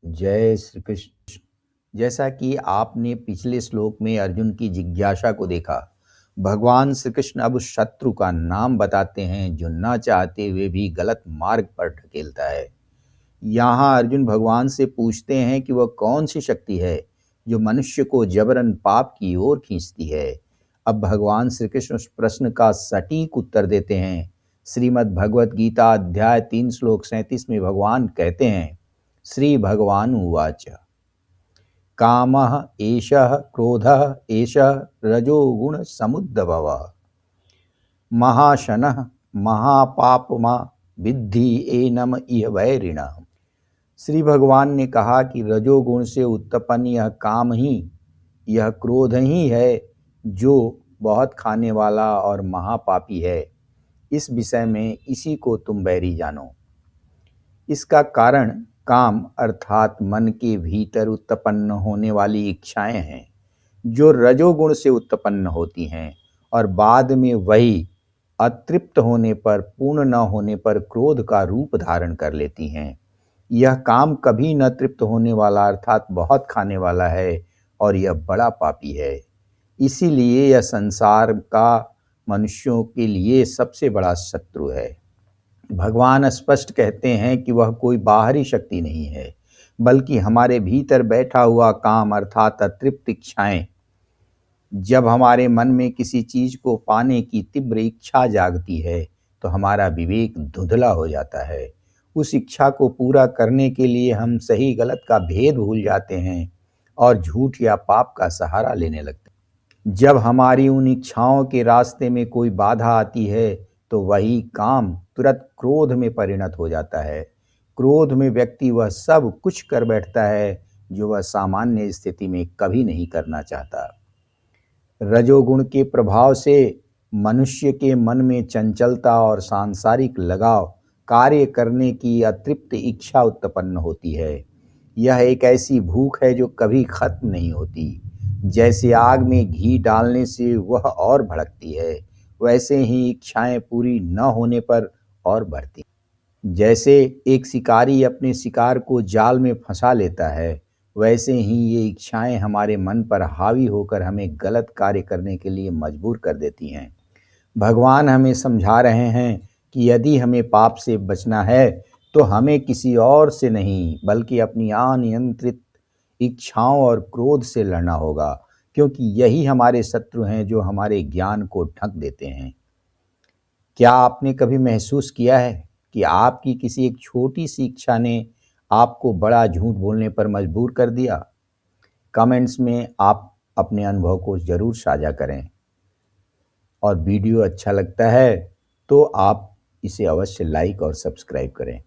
जय श्री कृष्ण। जैसा कि आपने पिछले श्लोक में अर्जुन की जिज्ञासा को देखा, भगवान श्री कृष्ण अब उस शत्रु का नाम बताते हैं जो न चाहते हुए भी गलत मार्ग पर ढकेलता है। यहाँ अर्जुन भगवान से पूछते हैं कि वह कौन सी शक्ति है जो मनुष्य को जबरन पाप की ओर खींचती है। अब भगवान श्री कृष्ण उस प्रश्न का सटीक उत्तर देते हैं। श्रीमद् भगवत गीता अध्याय 3 श्लोक 37 में भगवान कहते हैं, श्री भगवान उवाच कामः एषः क्रोधः एषः रजोगुण समुद्भवः महाशनः महापापमा विद्धि एनम इह वैरिणः। श्री भगवान ने कहा कि रजोगुण से उत्पन्न यह काम ही, यह क्रोध ही है जो बहुत खाने वाला और महापापी है। इस विषय में इसी को तुम बैरी जानो। इसका कारण काम अर्थात मन के भीतर उत्पन्न होने वाली इच्छाएं हैं जो रजोगुण से उत्पन्न होती हैं और बाद में वही अतृप्त होने पर, पूर्ण न होने पर क्रोध का रूप धारण कर लेती हैं। यह काम कभी न तृप्त होने वाला अर्थात बहुत खाने वाला है और यह बड़ा पापी है। इसीलिए यह संसार का मनुष्यों के लिए सबसे बड़ा शत्रु है। भगवान स्पष्ट कहते हैं कि वह कोई बाहरी शक्ति नहीं है, बल्कि हमारे भीतर बैठा हुआ काम अर्थात अतृप्त इच्छाएं। जब हमारे मन में किसी चीज को पाने की तीव्र इच्छा जागती है तो हमारा विवेक धुंधला हो जाता है। उस इच्छा को पूरा करने के लिए हम सही गलत का भेद भूल जाते हैं और झूठ या पाप का सहारा लेने लगते हैं। जब हमारी उन इच्छाओं के रास्ते में कोई बाधा आती है तो वही काम तुरंत क्रोध में परिणत हो जाता है। क्रोध में व्यक्ति वह सब कुछ कर बैठता है जो वह सामान्य स्थिति में कभी नहीं करना चाहता। रजोगुण के प्रभाव से मनुष्य के मन में चंचलता और सांसारिक लगाव, कार्य करने की अतृप्त इच्छा उत्पन्न होती है। यह एक ऐसी भूख है जो कभी खत्म नहीं होती। जैसे आग में घी डालने से वह और भड़कती है, वैसे ही इच्छाएं पूरी न होने पर और बढ़ती। जैसे एक शिकारी अपने शिकार को जाल में फंसा लेता है, वैसे ही ये इच्छाएं हमारे मन पर हावी होकर हमें गलत कार्य करने के लिए मजबूर कर देती हैं। भगवान हमें समझा रहे हैं कि यदि हमें पाप से बचना है तो हमें किसी और से नहीं बल्कि अपनी अनियंत्रित इच्छाओं और क्रोध से लड़ना होगा, क्योंकि यही हमारे शत्रु हैं जो हमारे ज्ञान को ढक देते हैं। क्या आपने कभी महसूस किया है कि आपकी किसी एक छोटी सी इच्छा ने आपको बड़ा झूठ बोलने पर मजबूर कर दिया? कमेंट्स में आप अपने अनुभव को ज़रूर साझा करें और वीडियो अच्छा लगता है तो आप इसे अवश्य लाइक और सब्सक्राइब करें।